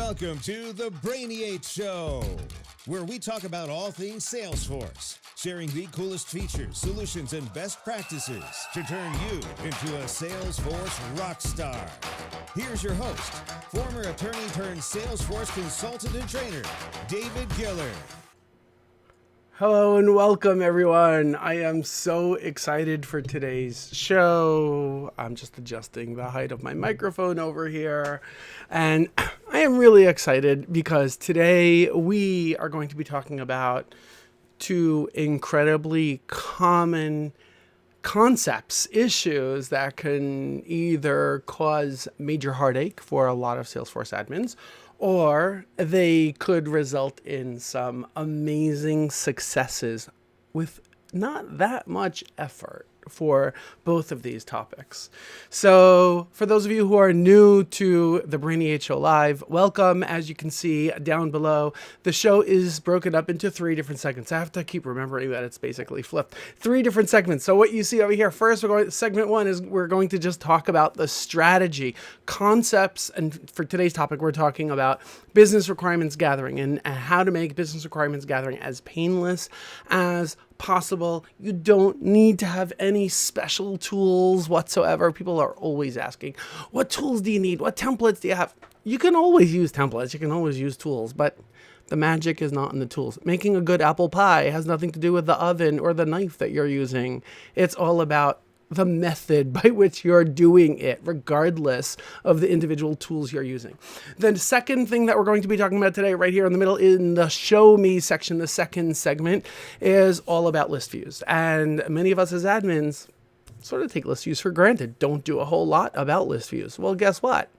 Welcome to the Brainy8 Show, where we talk about all things Salesforce, sharing the coolest features, solutions, and best practices to turn you into a Salesforce rock star. Here's your host, former attorney turned Salesforce consultant and trainer, David Giller. Hello and welcome, everyone. I am so excited for today's show. I'm just adjusting the height of my microphone over here. And I am really excited because today we are going to be talking about two incredibly common concepts, issues that can either cause major heartache for a lot of Salesforce admins, or they could result in some amazing successes with not that much effort for both of these topics. So for those of you who are new to the Brainy8 Show Live, welcome. As you can see down below, the show is broken up into 3 different segments. I have to keep remembering that it's basically flipped. 3 different segments. So what you see over here, first, segment 1 is we're going to just talk about the strategy, concepts, and for today's topic, we're talking about business requirements gathering and how to make business requirements gathering as painless as possible. You don't need to have any special tools whatsoever. People are always asking, what tools do you need? What templates do you have? You can always use templates. You can always use tools, but the magic is not in the tools. Making a good apple pie has nothing to do with the oven or the knife that you're using. It's all about the method by which you're doing it, regardless of the individual tools you're using. The second thing that we're going to be talking about today, right here in the middle, in the Show Me section, the second segment, is all about list views. And many of us as admins sort of take list views for granted, don't do a whole lot about list views. Well, guess what?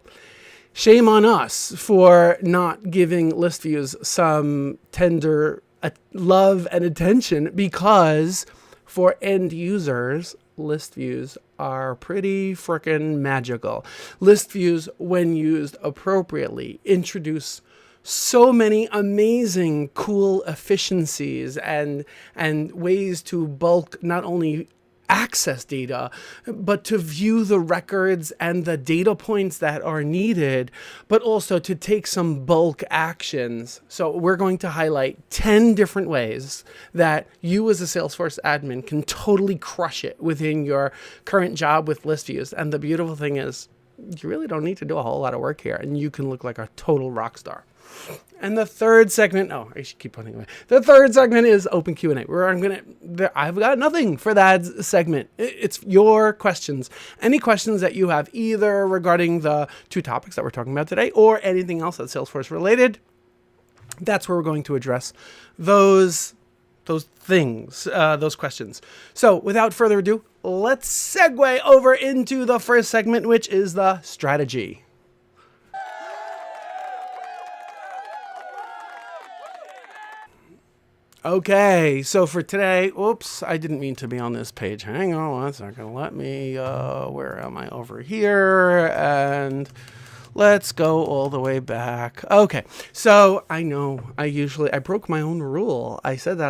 Shame on us for not giving list views some tender love and attention, because for end users, list views are pretty frickin' magical. List views, when used appropriately, introduce so many amazing, cool efficiencies and ways to bulk not only access data, but to view the records and the data points that are needed, but also to take some bulk actions. So we're going to highlight 10 different ways that you as a Salesforce admin can totally crush it within your current job with list views. And the beautiful thing is, you really don't need to do a whole lot of work here, and you can look like a total rock star. And the third segment, I should keep putting away. The third segment is open Q&A, where I've got nothing for that segment. It's your questions. Any questions that you have, either regarding the 2 topics that we're talking about today or anything else that's Salesforce related, that's where we're going to address those things, those questions. So without further ado, let's segue over into the first segment, which is the strategy. Okay, so for today, oops, I didn't mean to be on this page. Hang on one second. Let me, where am I? Over here, and let's go all the way back. Okay, so I know I broke my own rule. I said that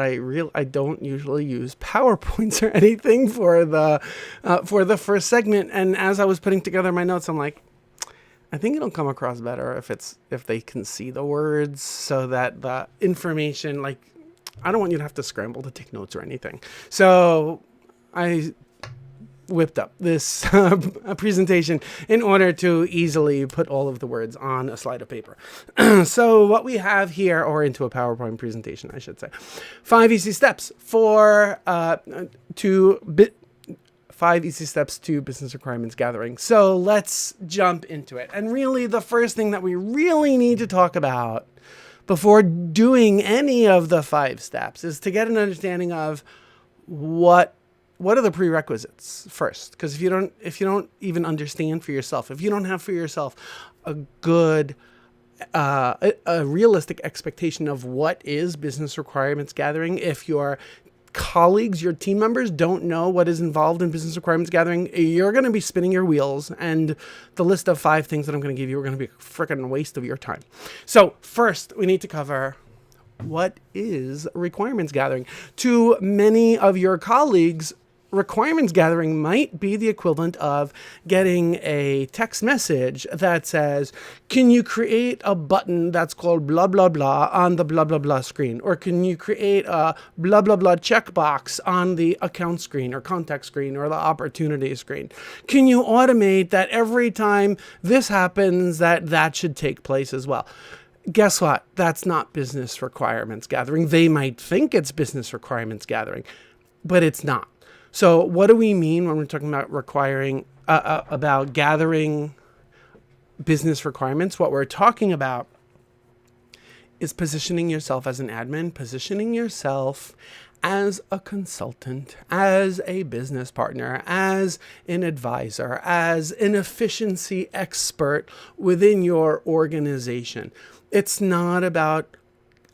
I don't usually use PowerPoints or anything for the first segment, and as I was putting together my notes, I'm like, I think it'll come across better if they can see the words, so that the information, like, I don't want you to have to scramble to take notes or anything. So I whipped up this presentation in order to easily put all of the words on a slide of paper. So what we have here, or into a PowerPoint presentation, I should say, 5 easy steps for 5 easy steps to business requirements gathering. So let's jump into it. And really, the first thing that we really need to talk about before doing any of the 5 steps is to get an understanding of what are the prerequisites first. Because if you don't even understand for yourself, if you don't have for yourself a good, a realistic expectation of what is business requirements gathering, if your colleagues, your team members don't know what is involved in business requirements gathering, you're going to be spinning your wheels, and the list of 5 things that I'm going to give you are going to be a freaking waste of your time. So first, we need to cover what is requirements gathering. To many of your colleagues, requirements gathering might be the equivalent of getting a text message that says, can you create a button that's called blah, blah, blah on the blah, blah, blah screen? Or can you create a blah, blah, blah checkbox on the account screen or contact screen or the opportunity screen? Can you automate that every time this happens, that should take place as well? Guess what? That's not business requirements gathering. They might think it's business requirements gathering, but it's not. So what do we mean when we're talking about about gathering business requirements? What we're talking about is positioning yourself as an admin, positioning yourself as a consultant, as a business partner, as an advisor, as an efficiency expert within your organization. It's not about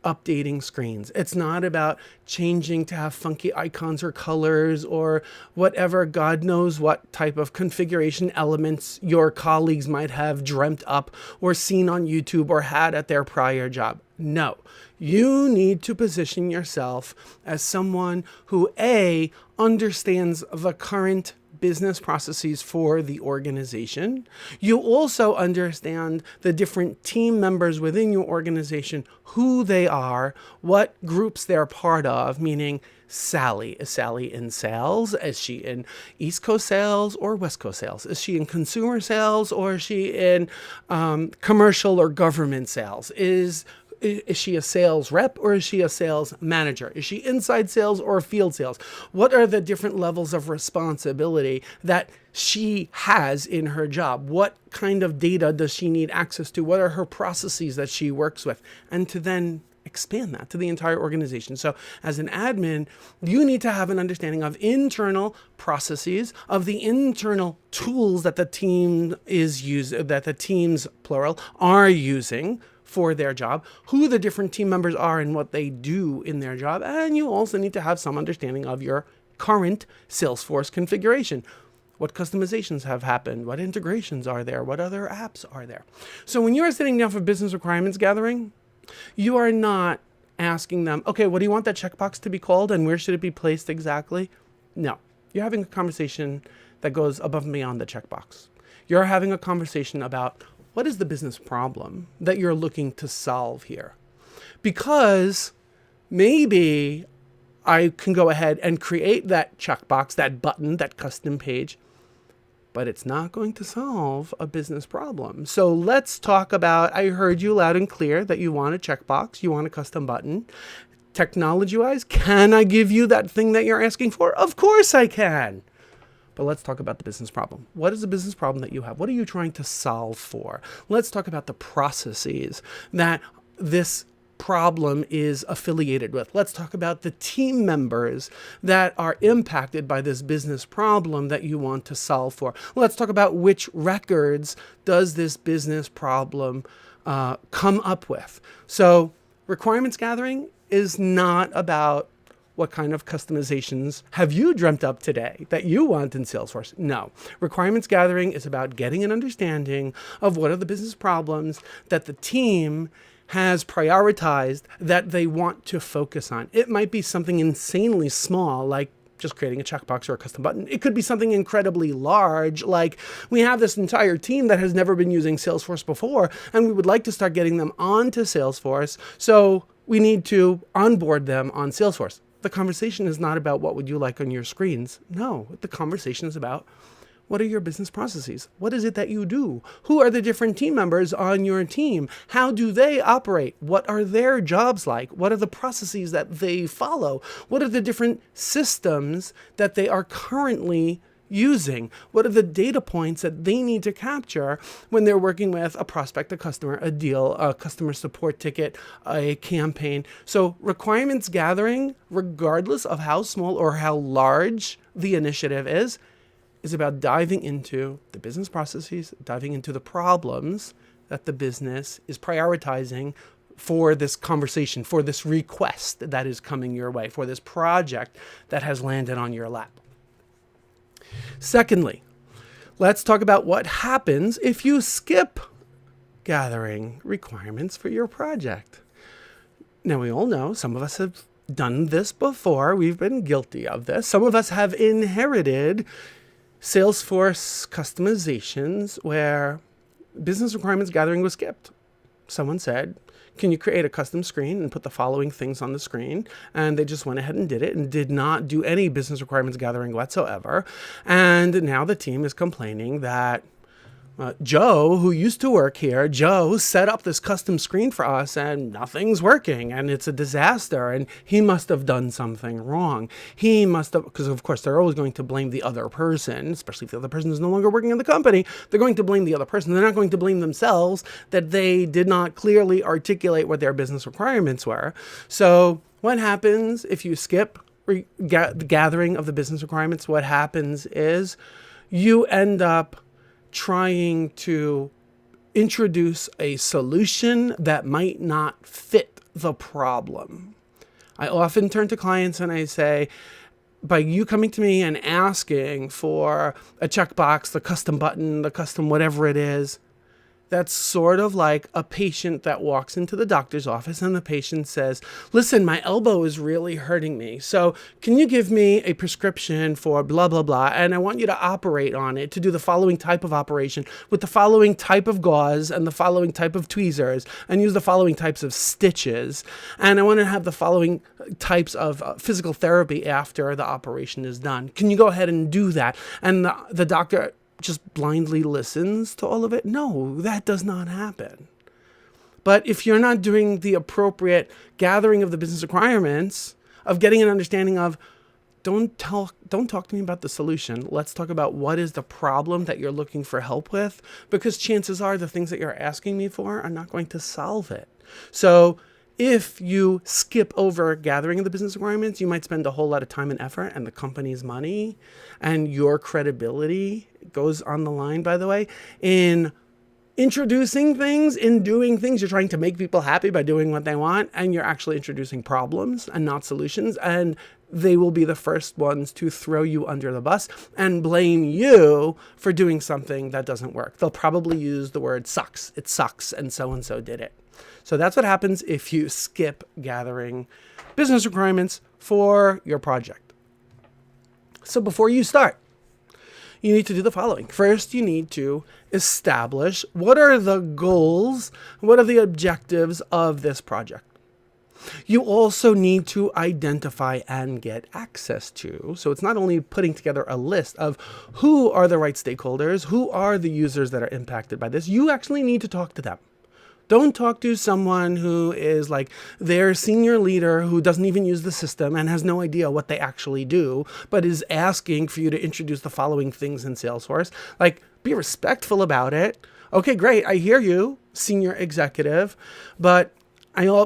updating screens. It's not about changing to have funky icons or colors or whatever, God knows what type of configuration elements your colleagues might have dreamt up or seen on YouTube or had at their prior job. No, you need to position yourself as someone who understands the current business processes for the organization. You also understand the different team members within your organization, who they are, what groups they're part of, meaning Sally. Is Sally in sales? Is she in East Coast sales or West Coast sales? Is she in consumer sales or is she in commercial or government sales? Is she a sales rep or is she a sales manager? Is she inside sales or field sales? What are the different levels of responsibility that she has in her job? What kind of data does she need access to? What are her processes that she works with? And to then expand that to the entire organization. So as an admin, you need to have an understanding of internal processes, of the internal tools that the team that the teams, plural, are using for their job, who the different team members are and what they do in their job. And you also need to have some understanding of your current Salesforce configuration. What customizations have happened? What integrations are there? What other apps are there? So when you are sitting down for business requirements gathering, you are not asking them, okay, what do you want that checkbox to be called and where should it be placed exactly? No, you're having a conversation that goes above and beyond the checkbox. You're having a conversation about what is the business problem that you're looking to solve here? Because maybe I can go ahead and create that checkbox, that button, that custom page, but it's not going to solve a business problem. So let's talk about, I heard you loud and clear that you want a checkbox, you want a custom button. Technology-wise, can I give you that thing that you're asking for? Of course I can. But let's talk about the business problem. What is the business problem that you have? What are you trying to solve for? Let's talk about the processes that this problem is affiliated with. Let's talk about the team members that are impacted by this business problem that you want to solve for. Let's talk about which records does this business problem come up with. So requirements gathering is not about what kind of customizations have you dreamt up today that you want in Salesforce? No. Requirements gathering is about getting an understanding of what are the business problems that the team has prioritized that they want to focus on. It might be something insanely small, like just creating a checkbox or a custom button. It could be something incredibly large, like we have this entire team that has never been using Salesforce before, and we would like to start getting them onto Salesforce. So we need to onboard them on Salesforce. The conversation is not about what would you like on your screens. No, the conversation is about what are your business processes? What is it that you do? Who are the different team members on your team? How do they operate? What are their jobs like? What are the processes that they follow? What are the different systems that they are currently using? What are the data points that they need to capture when they're working with a prospect, a customer, a deal, a customer support ticket, a campaign? So requirements gathering, regardless of how small or how large the initiative is about diving into the business processes, diving into the problems that the business is prioritizing for this conversation, for this request that is coming your way, for this project that has landed on your lap. Secondly, let's talk about what happens if you skip gathering requirements for your project. Now, we all know, some of us have done this before. We've been guilty of this. Some of us have inherited Salesforce customizations where business requirements gathering was skipped. Someone said, can you create a custom screen and put the following things on the screen? And they just went ahead and did it and did not do any business requirements gathering whatsoever. And now the team is complaining that Joe, who used to work here, Joe set up this custom screen for us and nothing's working and it's a disaster and he must have done something wrong. He must have, because of course they're always going to blame the other person, especially if the other person is no longer working in the company. They're going to blame the other person. They're not going to blame themselves that they did not clearly articulate what their business requirements were. So what happens if you skip the gathering of the business requirements? What happens is you end up trying to introduce a solution that might not fit the problem. I often turn to clients and I say, by you coming to me and asking for a checkbox, the custom button, the custom whatever it is, that's sort of like a patient that walks into the doctor's office and the patient says, listen, my elbow is really hurting me. So can you give me a prescription for blah, blah, blah? And I want you to operate on it to do the following type of operation with the following type of gauze and the following type of tweezers and use the following types of stitches. And I want to have the following types of physical therapy after the operation is done. Can you go ahead and do that? And the doctor just blindly listens to all of it? No, that does not happen. But if you're not doing the appropriate gathering of the business requirements, of getting an understanding of, don't talk to me about the solution. Let's talk about what is the problem that you're looking for help with, because chances are the things that you're asking me for are not going to solve it. So if you skip over gathering of the business requirements, you might spend a whole lot of time and effort and the company's money and your credibility goes on the line, by the way, in introducing things, in doing things. You're trying to make people happy by doing what they want, and you're actually introducing problems and not solutions. And they will be the first ones to throw you under the bus and blame you for doing something that doesn't work. They'll probably use the word sucks. It sucks, and so did it. So that's what happens if you skip gathering business requirements for your project. So before you start, you need to do the following. First, you need to establish what are the goals, what are the objectives of this project. You also need to identify and get access to. So it's not only putting together a list of who are the right stakeholders, who are the users that are impacted by this. You actually need to talk to them. Don't talk to someone who is like their senior leader who doesn't even use the system and has no idea what they actually do, but is asking for you to introduce the following things in Salesforce. Like, be respectful about it. Okay, great. I hear you, senior executive, but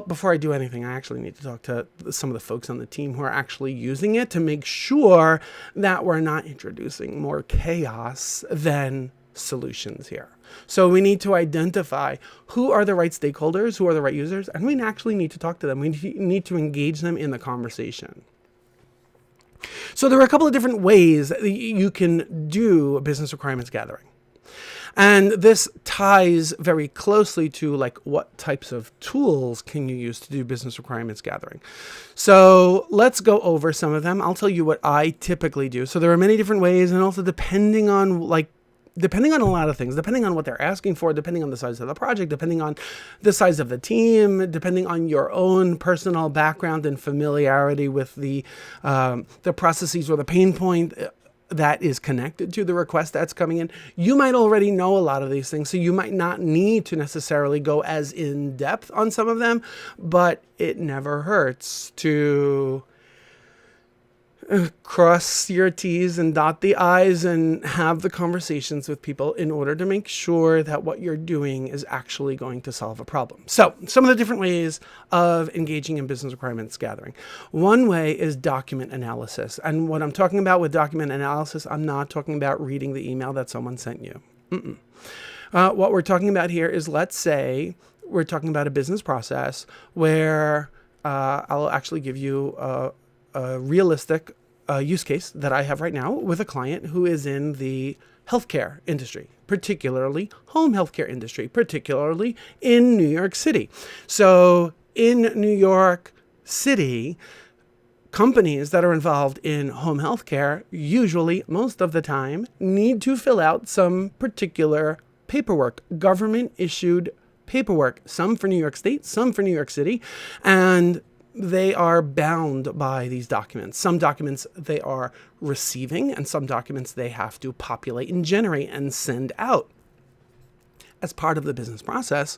before I do anything, I actually need to talk to some of the folks on the team who are actually using it to make sure that we're not introducing more chaos than solutions here. So we need to identify who are the right stakeholders, who are the right users, and we actually need to talk to them. We need to engage them in the conversation. So there are a couple of different ways that you can do business requirements gathering. And this ties very closely to like what types of tools can you use to do business requirements gathering. So let's go over some of them. I'll tell you what I typically do. So there are many different ways, and also depending on a lot of things, depending on what they're asking for, depending on the size of the project, depending on the size of the team, depending on your own personal background and familiarity with the processes or the pain point that is connected to the request that's coming in. You might already know a lot of these things, so you might not need to necessarily go as in depth on some of them, but it never hurts to cross your T's and dot the I's and have the conversations with people in order to make sure that what you're doing is actually going to solve a problem. So some of the different ways of engaging in business requirements gathering. One way is document analysis. And what I'm talking about with document analysis, I'm not talking about reading the email that someone sent you. What we're talking about here is, let's say we're talking about a business process where I'll actually give you a realistic use case that I have right now with a client who is in the healthcare industry, particularly home healthcare industry, particularly in New York City. So in New York City, companies that are involved in home healthcare usually, most of the time, need to fill out some particular paperwork, government issued paperwork, some for New York State, some for New York City, and they are bound by these documents. Some documents they are receiving, and some documents they have to populate and generate and send out. As part of the business process,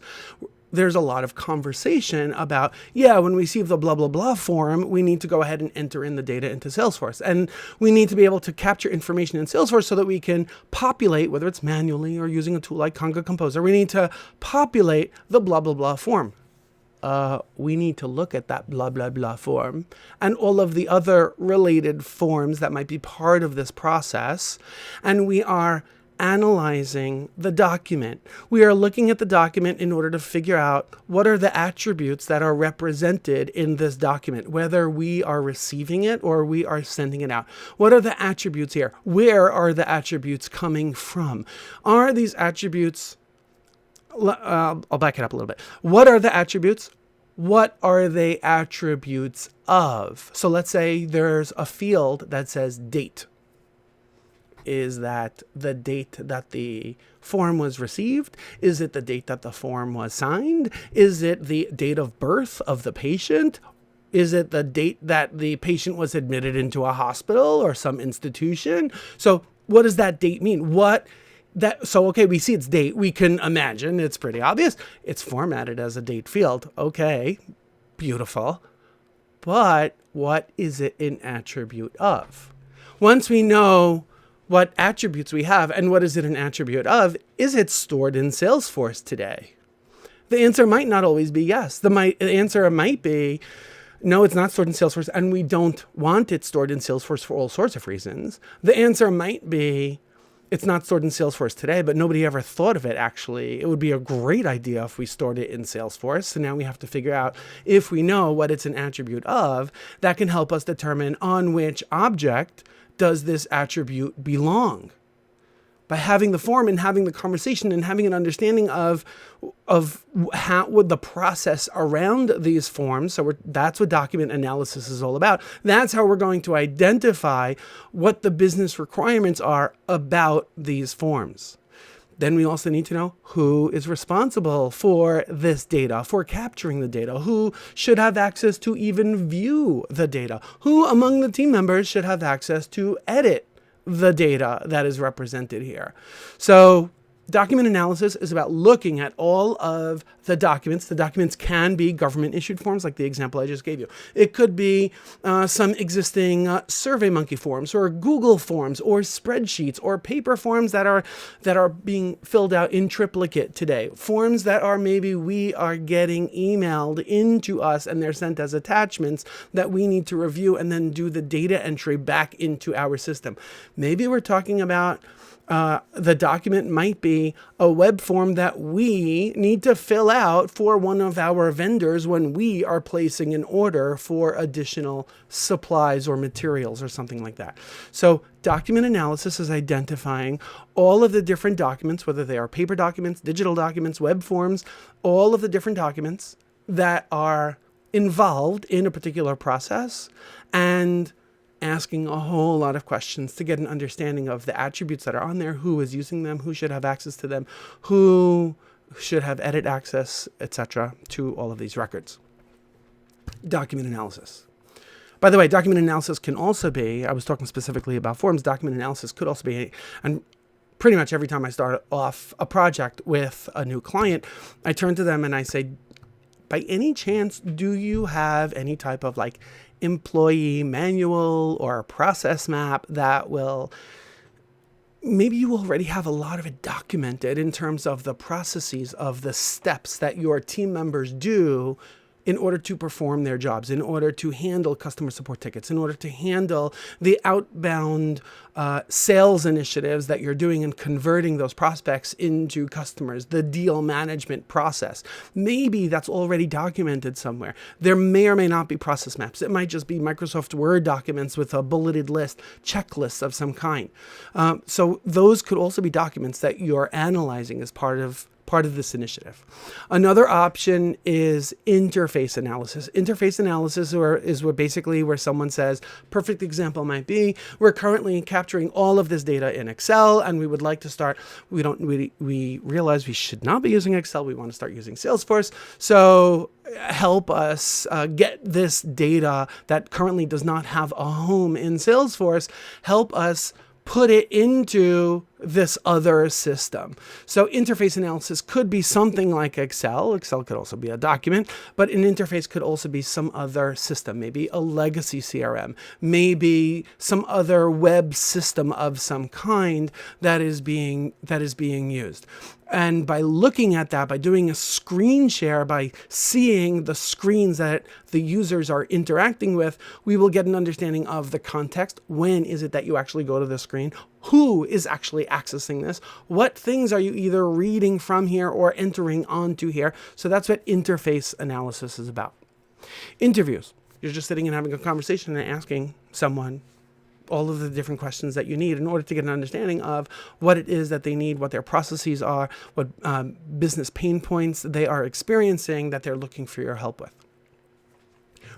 there's a lot of conversation about, when we receive the blah, blah, blah form, we need to go ahead and enter in the data into Salesforce. And we need to be able to capture information in Salesforce so that we can populate, whether it's manually or using a tool like Conga Composer, we need to populate the blah, blah, blah form. We need to look at that blah, blah, blah form and all of the other related forms that might be part of this process. And we are analyzing the document. We are looking at the document in order to figure out what are the attributes that are represented in this document, whether we are receiving it or we are sending it out. What are the attributes here? Where are the attributes coming from? Are these attributes... I'll back it up a little bit. What are the attributes? What are they attributes of? So let's say there's a field that says date. Is that the date that the form was received? Is it the date that the form was signed? Is it the date of birth of the patient? Is it the date that the patient was admitted into a hospital or some institution? So what does that date mean? We see its date. We can imagine it's pretty obvious. It's formatted as a date field. Okay, beautiful. But what is it an attribute of? Once we know what attributes we have and what is it an attribute of, is it stored in Salesforce today? The answer might not always be yes. The answer might be, no, it's not stored in Salesforce, and we don't want it stored in Salesforce for all sorts of reasons. The answer might be, it's not stored in Salesforce today, but nobody ever thought of it, actually. It would be a great idea if we stored it in Salesforce. So now we have to figure out, if we know what it's an attribute of, that can help us determine on which object does this attribute belong. By having the form and having the conversation and having an understanding of how would the process around these forms. So that's what document analysis is all about. That's how we're going to identify what the business requirements are about these forms. Then we also need to know who is responsible for this data, for capturing the data, who should have access to even view the data, who among the team members should have access to edit the data that is represented here. So document analysis is about looking at all of the documents. The documents can be government issued forms, like the example I just gave you. It could be some existing SurveyMonkey forms or Google forms or spreadsheets or paper forms that are being filled out in triplicate today. Forms that are maybe we are getting emailed into us and they're sent as attachments that we need to review and then do the data entry back into our system. Maybe we're talking about the document might be a web form that we need to fill out for one of our vendors when we are placing an order for additional supplies or materials or something like that. So document analysis is identifying all of the different documents, whether they are paper documents, digital documents, web forms, all of the different documents that are involved in a particular process, and asking a whole lot of questions to get an understanding of the attributes that are on there, who is using them, who should have access to them, who should have edit access, etc., to all of these records. Document analysis. By the way, document analysis can also be, I was talking specifically about forms, document analysis could also be, and pretty much every time I start off a project with a new client, I turn to them and I say, by any chance, do you have any type of employee manual or a process map that will, maybe you already have a lot of it documented in terms of the processes of the steps that your team members do in order to perform their jobs, in order to handle customer support tickets, in order to handle the outbound sales initiatives that you're doing and converting those prospects into customers, the deal management process. Maybe that's already documented somewhere. There may or may not be process maps. It might just be Microsoft Word documents with a bulleted list, checklists of some kind. So those could also be documents that you're analyzing as part of part of this initiative. Another option is interface analysis. Interface analysis is where someone says, perfect example might be, we're currently capturing all of this data in Excel and we would like to start, we realize we should not be using Excel, we want to start using Salesforce. So help us get this data that currently does not have a home in Salesforce, help us put it into this other system. So interface analysis could be something like Excel. Excel could also be a document, but an interface could also be some other system, maybe a legacy CRM, maybe some other web system of some kind that is being used. And by looking at that, by doing a screen share, by seeing the screens that the users are interacting with, we will get an understanding of the context. When is it that you actually go to the screen? Who is actually accessing this? What things are you either reading from here or entering onto here? So that's what interface analysis is about. Interviews. You're just sitting and having a conversation and asking someone all of the different questions that you need in order to get an understanding of what it is that they need, what their processes are, what business pain points they are experiencing that they're looking for your help with.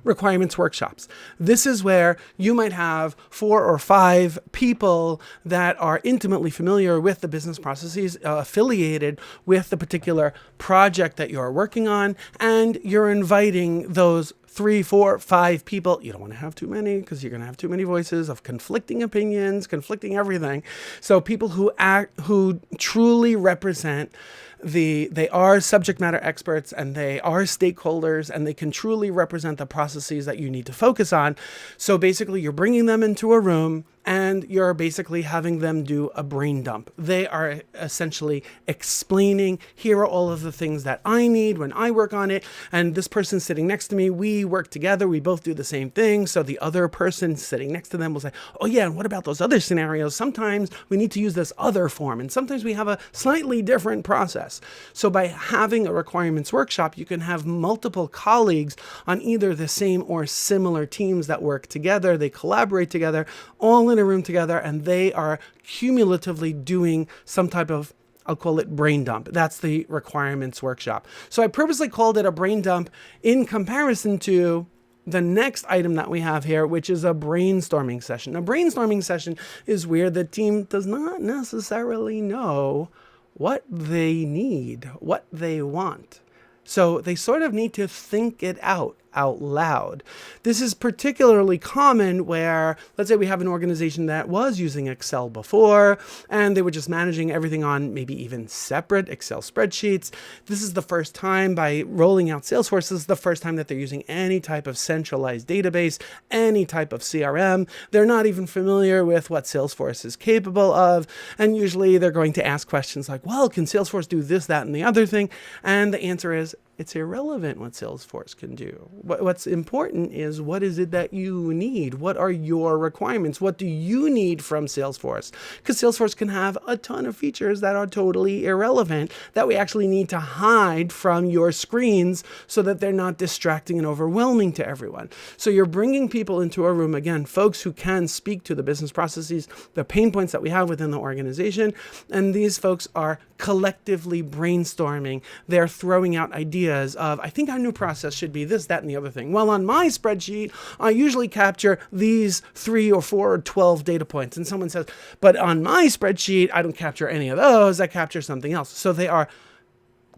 Requirements workshops. This is where you might have 4 or 5 people that are intimately familiar with the business processes, affiliated with the particular project that you're working on, and you're inviting those 3, 4, 5 people. You don't want to have too many because you're going to have too many voices of conflicting opinions, conflicting everything. So people who truly represent they are subject matter experts and they are stakeholders and they can truly represent the processes that you need to focus on. So basically you're bringing them into a room and you're basically having them do a brain dump. They are essentially explaining, here are all of the things that I need when I work on it. And this person sitting next to me, we work together. We both do the same thing. So the other person sitting next to them will say, oh yeah, and what about those other scenarios? Sometimes we need to use this other form. And sometimes we have a slightly different process. So by having a requirements workshop, you can have multiple colleagues on either the same or similar teams that work together. They collaborate together, all in a room together, and they are cumulatively doing some type of, I'll call it brain dump. That's the requirements workshop. So I purposely called it a brain dump in comparison to the next item that we have here, which is a brainstorming session. A brainstorming session is where the team does not necessarily know what they need, what they want. So they sort of need to think it out loud. This is particularly common where, let's say we have an organization that was using Excel before, and they were just managing everything on maybe even separate Excel spreadsheets. This is the first time, by rolling out Salesforce, this is the first time that they're using any type of centralized database, any type of CRM. They're not even familiar with what Salesforce is capable of. And usually they're going to ask questions like, well, can Salesforce do this, that, and the other thing? And the answer is, it's irrelevant what Salesforce can do. What's important is, what is it that you need? What are your requirements? What do you need from Salesforce? Because Salesforce can have a ton of features that are totally irrelevant that we actually need to hide from your screens so that they're not distracting and overwhelming to everyone. So you're bringing people into a room, again, folks who can speak to the business processes, the pain points that we have within the organization, and these folks are collectively brainstorming. They're throwing out ideas of, I think our new process should be this, that, and the other thing. Well, on my spreadsheet, I usually capture these 3 or 4 or 12 data points. And someone says, but on my spreadsheet, I don't capture any of those. I capture something else. So they are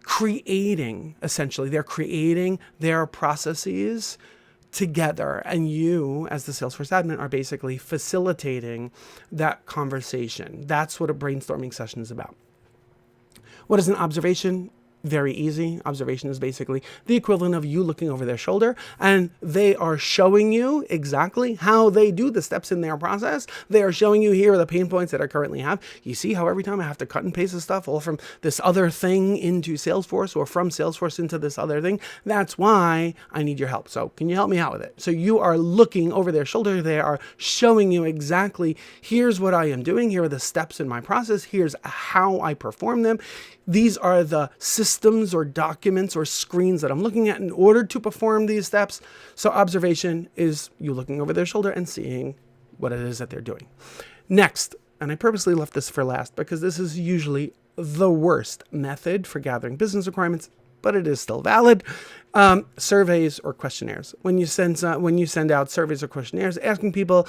creating, essentially, they're creating their processes together. And you, as the Salesforce admin, are basically facilitating that conversation. That's what a brainstorming session is about. What is an observation? Very easy. Observation is basically the equivalent of you looking over their shoulder, and they are showing you exactly how they do the steps in their process. They are showing you, here are the pain points that I currently have. You see how every time I have to cut and paste the stuff all from this other thing into Salesforce or from Salesforce into this other thing? That's why I need your help. So can you help me out with it? So you are looking over their shoulder. They are showing you exactly, here's what I am doing. Here are the steps in my process. Here's how I perform them. These are the systems or documents or screens that I'm looking at in order to perform these steps. So observation is you looking over their shoulder and seeing what it is that they're doing. Next, and I purposely left this for last because this is usually the worst method for gathering business requirements, but it is still valid. Surveys or questionnaires. When you send out surveys or questionnaires, asking people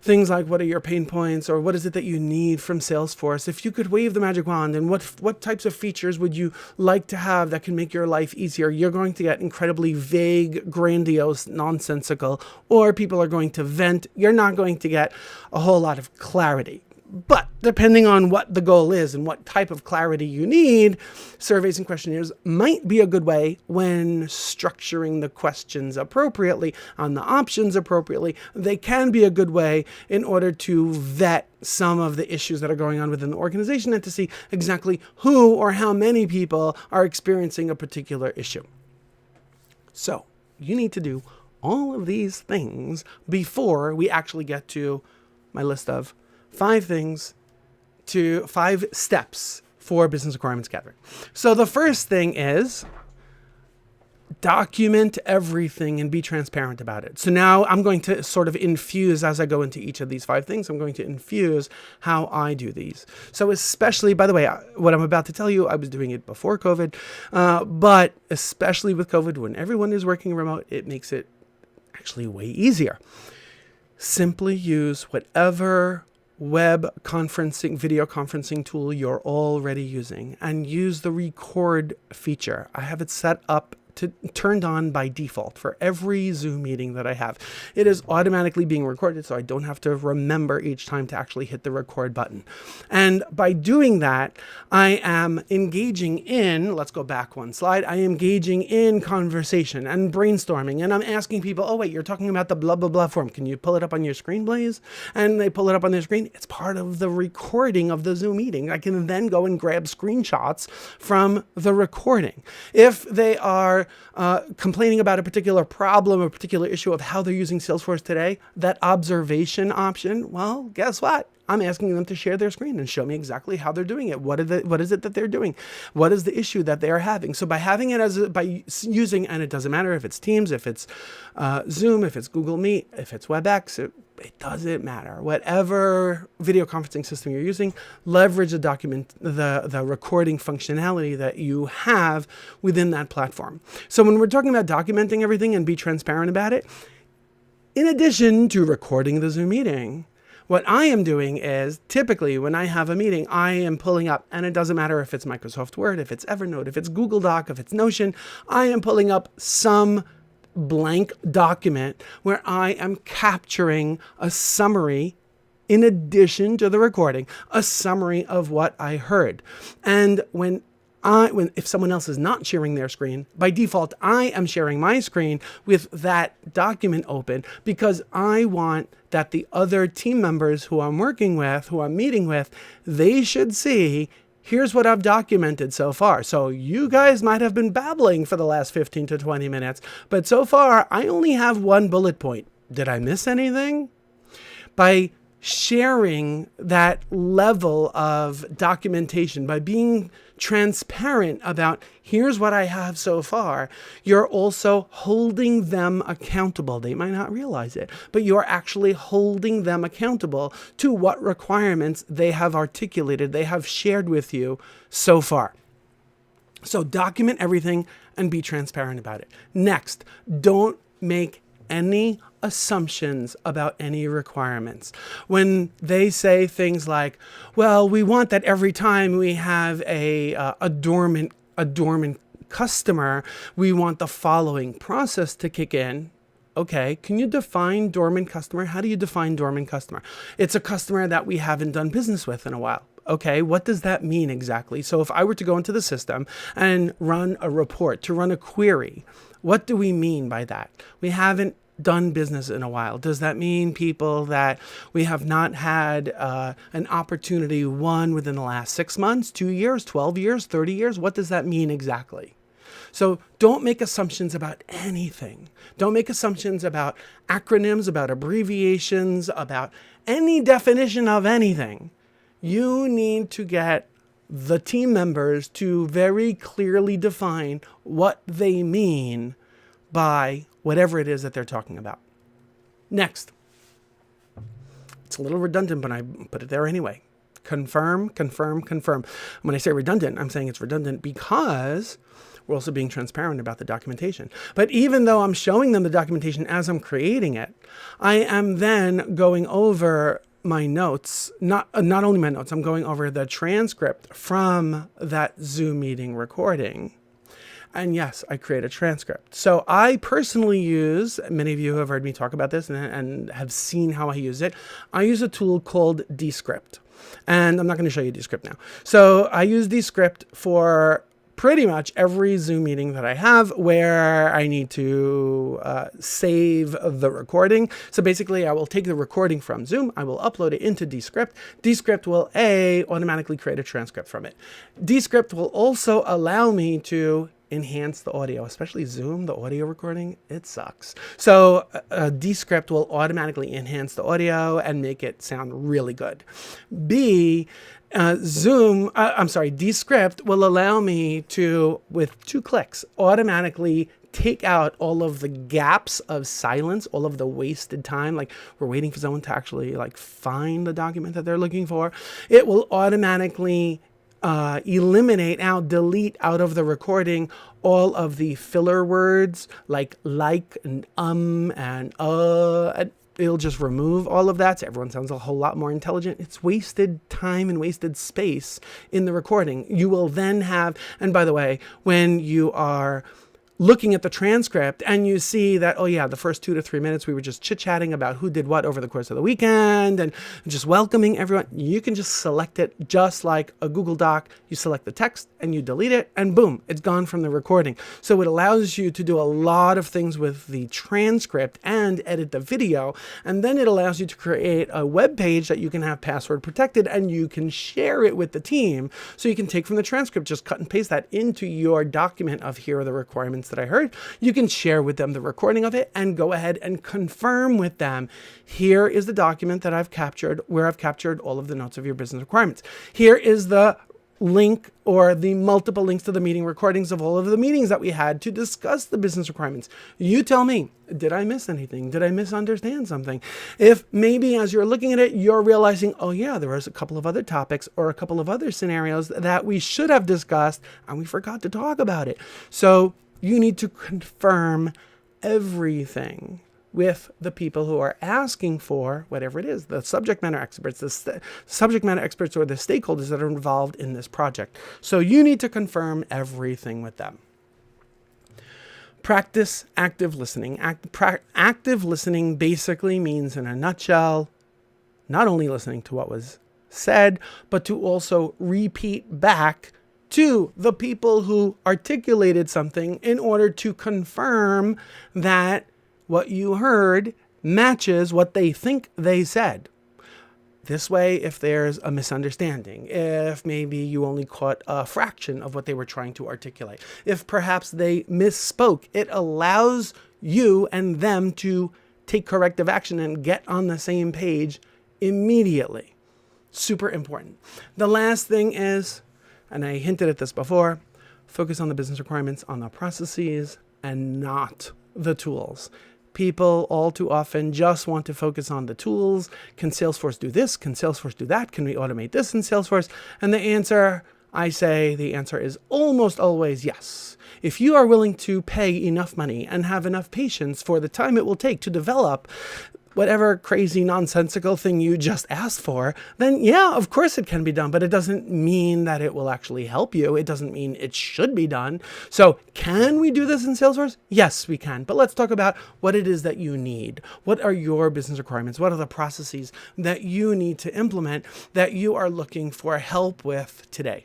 things like, what are your pain points, or what is it that you need from Salesforce? If you could wave the magic wand, and what types of features would you like to have that can make your life easier? You're going to get incredibly vague, grandiose, nonsensical, or people are going to vent. You're not going to get a whole lot of clarity. But depending on what the goal is and what type of clarity you need, surveys and questionnaires might be a good way when structuring the questions appropriately, on the options appropriately. They can be a good way in order to vet some of the issues that are going on within the organization and to see exactly who or how many people are experiencing a particular issue. So you need to do all of these things before we actually get to my list of 5 steps for business requirements gathering. So the first thing is document everything and be transparent about it. So now I'm going to sort of infuse, as I go into each of these 5 things, I'm going to infuse how I do these. So especially, by the way, what I'm about to tell you, I was doing it before COVID, but especially with COVID, when everyone is working remote, it makes it actually way easier. Simply use whatever web conferencing, video conferencing tool you're already using, and use the record feature. I have it set up turned on by default for every Zoom meeting that I have. It is automatically being recorded, so I don't have to remember each time to actually hit the record button. And by doing that, I am engaging in, let's go back one slide, I am engaging in conversation and brainstorming, and I'm asking people, oh wait, you're talking about the blah, blah, blah form. Can you pull it up on your screen, please? And they pull it up on their screen. It's part of the recording of the Zoom meeting. I can then go and grab screenshots from the recording. If they are complaining about a particular problem, a particular issue of how they're using Salesforce today, that observation option, well, guess what? I'm asking them to share their screen and show me exactly how they're doing it. What is it that they're doing? What is the issue that they are having? So by having it by using, and it doesn't matter if it's Teams, if it's Zoom, if it's Google Meet, if it's WebEx, it doesn't matter. Whatever video conferencing system you're using, leverage the recording functionality that you have within that platform. So when we're talking about documenting everything and be transparent about it, in addition to recording the Zoom meeting, what I am doing is typically when I have a meeting, I am pulling up, and it doesn't matter if it's Microsoft Word, if it's Evernote, if it's Google Doc, if it's Notion, I am pulling up some blank document where I am capturing a summary in addition to the recording, a summary of what I heard. And if someone else is not sharing their screen, by default, I am sharing my screen with that document open because I want that the other team members who I'm working with, who I'm meeting with, they should see, here's what I've documented so far. So you guys might have been babbling for the last 15 to 20 minutes, but so far I only have one bullet point. Did I miss anything? By sharing that level of documentation, by being transparent about here's what I have so far, you're also holding them accountable. They might not realize it, but you're actually holding them accountable to what requirements they have articulated, they have shared with you so far. So document everything and be transparent about it. Next, don't make any assumptions about any requirements. When they say things like, well, we want that every time we have a dormant customer, we want the following process to kick in. Okay, can you define dormant customer? How do you define dormant customer? It's a customer that we haven't done business with in a while. Okay, what does that mean exactly? So if I were to go into the system and run a report, to run a query, what do we mean by that? We haven't done business in a while. Does that mean people that we have not had an opportunity won within the last 6 months, 2 years, 12 years, 30 years? What does that mean exactly? So don't make assumptions about anything. Don't make assumptions about acronyms, about abbreviations, about any definition of anything. You need to get the team members to very clearly define what they mean by whatever it is that they're talking about. Next, it's a little redundant, but I put it there anyway. confirm, confirm, confirm. When I say redundant, I'm saying it's redundant because we're also being transparent about the documentation. But even though I'm showing them the documentation as I'm creating it, I am then going over my notes, not only my notes, I'm going over the transcript from that Zoom meeting recording. And yes, I create a transcript. So I personally use, many of you have heard me talk about this and have seen how I use it. I use a tool called Descript. And I'm not going to show you Descript now. So I use Descript for pretty much every Zoom meeting that I have where I need to save the recording. So basically, I will take the recording from Zoom, I will upload it into Descript. Descript will automatically create a transcript from it. Descript will also allow me to enhance the audio, especially Zoom, the audio recording, it sucks. So Descript will automatically enhance the audio and make it sound really good. Descript will allow me to, with 2 clicks, automatically take out all of the gaps of silence, all of the wasted time, like we're waiting for someone to actually find the document that they're looking for. It will automatically delete out of the recording all of the filler words like and and it'll just remove all of that so everyone sounds a whole lot more intelligent. It's wasted time and wasted space in the recording. You will then have, and by the way, when you are looking at the transcript and you see that, oh yeah, the first 2 to 3 minutes we were just chit-chatting about who did what over the course of the weekend and just welcoming everyone, you can just select it just like a Google Doc. You select the text and you delete it and boom, it's gone from the recording. So it allows you to do a lot of things with the transcript and edit the video. And then it allows you to create a web page that you can have password protected and you can share it with the team. So you can take from the transcript, just cut and paste that into your document of here are the requirements that I heard. You can share with them the recording of it and go ahead and confirm with them. Here is the document that I've captured where I've captured all of the notes of your business requirements. Here is the link or the multiple links to the meeting recordings of all of the meetings that we had to discuss the business requirements. You tell me, did I miss anything? Did I misunderstand something? If maybe as you're looking at it, you're realizing, oh yeah, there was a couple of other topics or a couple of other scenarios that we should have discussed and we forgot to talk about it. So you need to confirm everything with the people who are asking for whatever it is, the subject matter experts, the subject matter experts or the stakeholders that are involved in this project. So you need to confirm everything with them. Practice active listening. Active listening basically means, in a nutshell, not only listening to what was said, but to also repeat back to the people who articulated something in order to confirm that what you heard matches what they think they said. This way, if there's a misunderstanding, if maybe you only caught a fraction of what they were trying to articulate, if perhaps they misspoke, it allows you and them to take corrective action and get on the same page immediately. Super important. The last thing is, and I hinted at this before, focus on the business requirements, on the processes, and not the tools. People all too often just want to focus on the tools. Can Salesforce do this? Can Salesforce do that? Can we automate this in Salesforce? And the answer is almost always yes. If you are willing to pay enough money and have enough patience for the time it will take to develop whatever crazy nonsensical thing you just asked for, then yeah, of course it can be done, but it doesn't mean that it will actually help you. It doesn't mean it should be done. So can we do this in Salesforce? Yes, we can. But let's talk about what it is that you need. What are your business requirements? What are the processes that you need to implement that you are looking for help with today?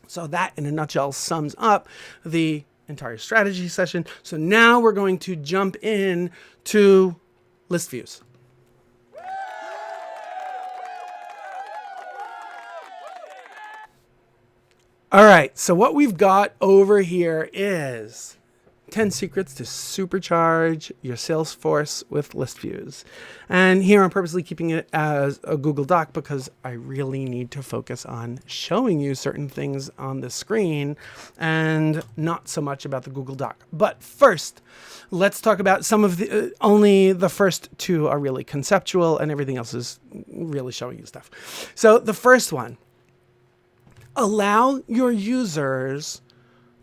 So that, in a nutshell, sums up the entire strategy session. So now we're going to jump in to list views. All right, so what we've got over here is 10 secrets to supercharge your Salesforce with list views. And here I'm purposely keeping it as a Google Doc because I really need to focus on showing you certain things on the screen and not so much about the Google Doc. But first, let's talk about some of only the first 2 are really conceptual and everything else is, really showing you stuff. So the first one, allow your users.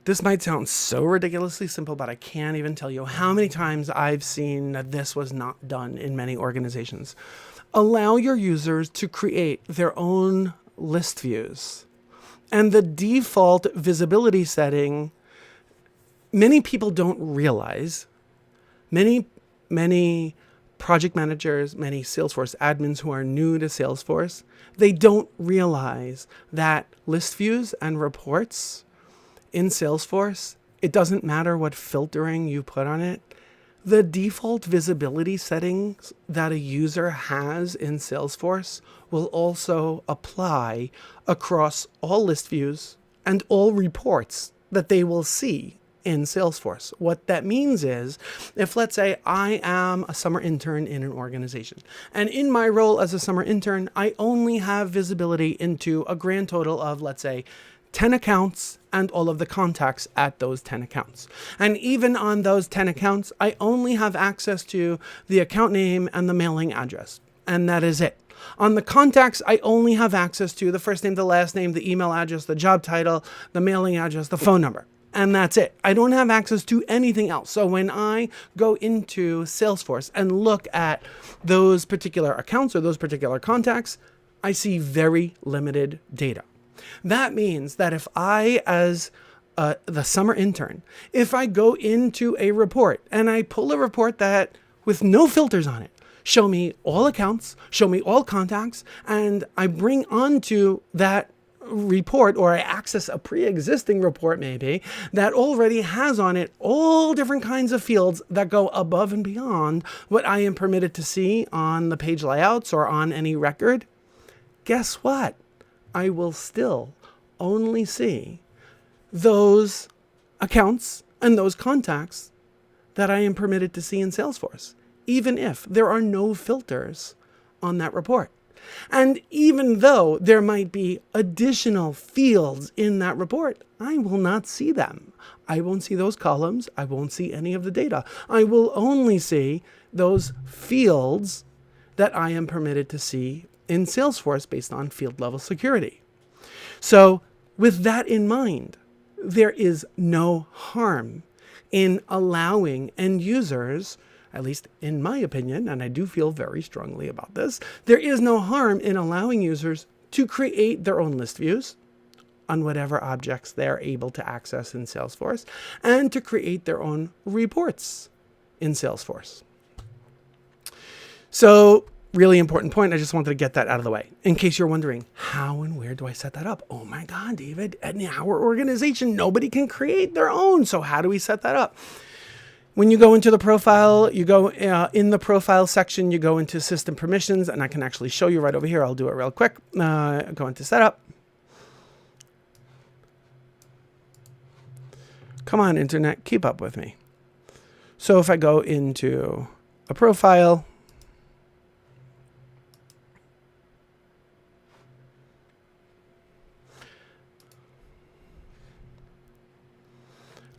This might sound so ridiculously simple, but I can't even tell you how many times I've seen that this was not done in many organizations. Allow your users to create their own list views. And the default visibility setting, many people don't realize, many project managers, many Salesforce admins who are new to Salesforce, they don't realize that list views and reports in Salesforce, it doesn't matter what filtering you put on it. The default visibility settings that a user has in Salesforce will also apply across all list views and all reports that they will see in Salesforce. What that means is, if let's say I am a summer intern in an organization, and in my role as a summer intern, I only have visibility into a grand total of, let's say, 10 accounts and all of the contacts at those 10 accounts. And even on those 10 accounts, I only have access to the account name and the mailing address. And that is it. On the contacts, I only have access to the first name, the last name, the email address, the job title, the mailing address, the phone number. And that's it. I don't have access to anything else. So when I go into Salesforce and look at those particular accounts or those particular contacts, I see very limited data. That means that if I, as the summer intern, if I go into a report and I pull a report that with no filters on it, show me all accounts, show me all contacts, and I bring onto that report, or I access a pre-existing report maybe that already has on it all different kinds of fields that go above and beyond what I am permitted to see on the page layouts or on any record, guess what? I will still only see those accounts and those contacts that I am permitted to see in Salesforce, even if there are no filters on that report. And even though there might be additional fields in that report, I will not see them. I won't see those columns. I won't see any of the data. I will only see those fields that I am permitted to see in Salesforce based on field level security. So with that in mind, there is no harm in allowing end users, at least in my opinion, and I do feel very strongly about this, there is no harm in allowing users to create their own list views on whatever objects they're able to access in Salesforce, and to create their own reports in Salesforce. So, really important point. I just wanted to get that out of the way. In case you're wondering, how and where do I set that up? Oh my God, David, in our organization, nobody can create their own. So how do we set that up? When you go into the profile, you go in the profile section, you go into system permissions, and I can actually show you right over here. I'll do it real quick. Go into setup. Come on, internet, keep up with me. So if I go into a profile,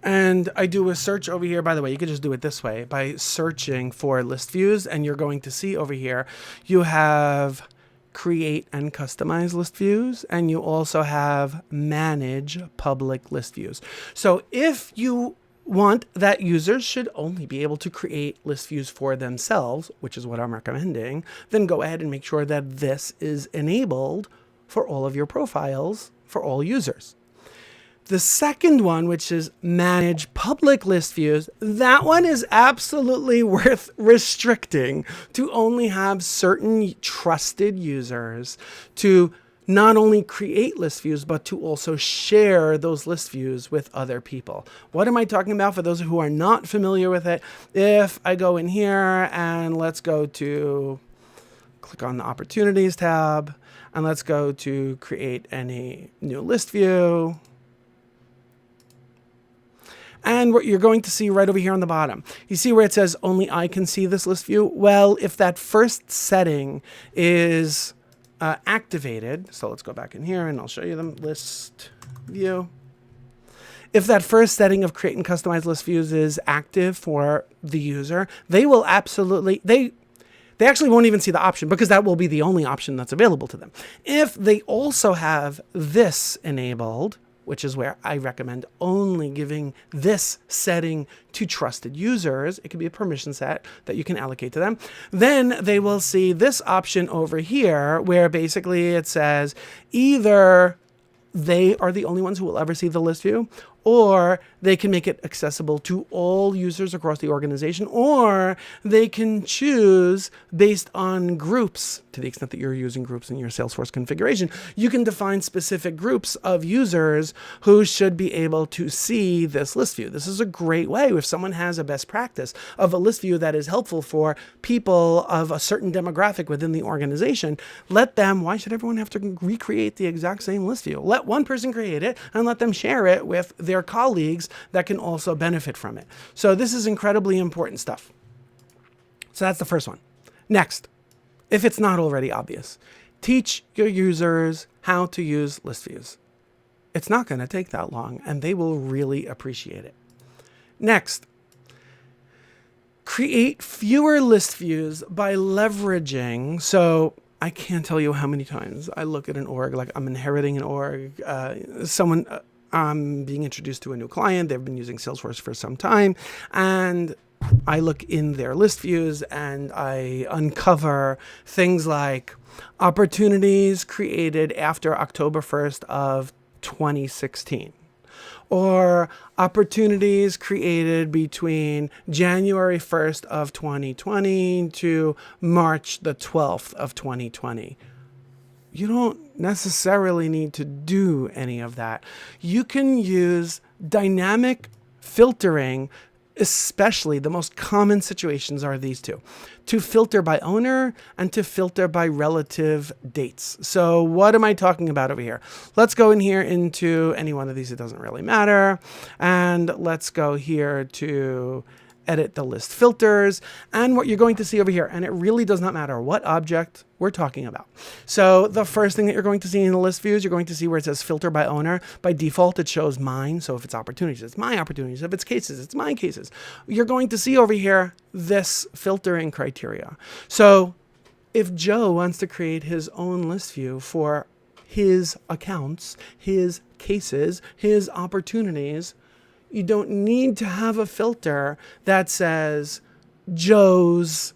and I do a search over here. By the way, you could just do it this way by searching for list views, and you're going to see over here, you have create and customize list views, and you also have manage public list views. So if you want that users should only be able to create list views for themselves, which is what I'm recommending, then go ahead and make sure that this is enabled for all of your profiles for all users. The second one, which is manage public list views, that one is absolutely worth restricting to only have certain trusted users to not only create list views, but to also share those list views with other people. What am I talking about for those who are not familiar with it? If I go in here and let's go to click on the opportunities tab, and let's go to create any new list view. And what you're going to see right over here on the bottom, you see where it says only I can see this list view? Well, if that first setting is activated, so let's go back in here and I'll show you them, list view. If that first setting of create and customize list views is active for the user, they will absolutely, they they actually won't even see the option because that will be the only option that's available to them. If they also have this enabled, which is where I recommend only giving this setting to trusted users, it could be a permission set that you can allocate to them, then they will see this option over here where basically it says either they are the only ones who will ever see the list view, or they can make it accessible to all users across the organization, or they can choose based on groups. To the extent that you're using groups in your Salesforce configuration, you can define specific groups of users who should be able to see this list view. This is a great way if someone has a best practice of a list view that is helpful for people of a certain demographic within the organization. Let them, why should everyone have to recreate the exact same list view? Let one person create it and let them share it with their colleagues that can also benefit from it. So this is incredibly important stuff. So that's the first one. Next, if it's not already obvious, teach your users how to use list views. It's not going to take that long, and they will really appreciate it. Next, create fewer list views by leveraging. So I can't tell you how many times I look at an org, like I'm inheriting an org, I'm being introduced to a new client. They've been using Salesforce for some time, and I look in their list views and I uncover things like opportunities created after October 1st of 2016, or opportunities created between January 1st of 2020 to March the 12th of 2020. You don't necessarily need to do any of that. You can use dynamic filtering, especially the most common situations are these two, to filter by owner and to filter by relative dates. So what am I talking about over here? Let's go in here into any one of these. It doesn't really matter. And let's go here to edit the list filters, and what you're going to see over here, and it really does not matter what object we're talking about. So the first thing that you're going to see in the list views, you're going to see where it says filter by owner. By default, it shows mine. So if it's opportunities, it's my opportunities. If it's cases, it's my cases. You're going to see over here this filtering criteria. So if Joe wants to create his own list view for his accounts, his cases, his opportunities, you don't need to have a filter that says Joe's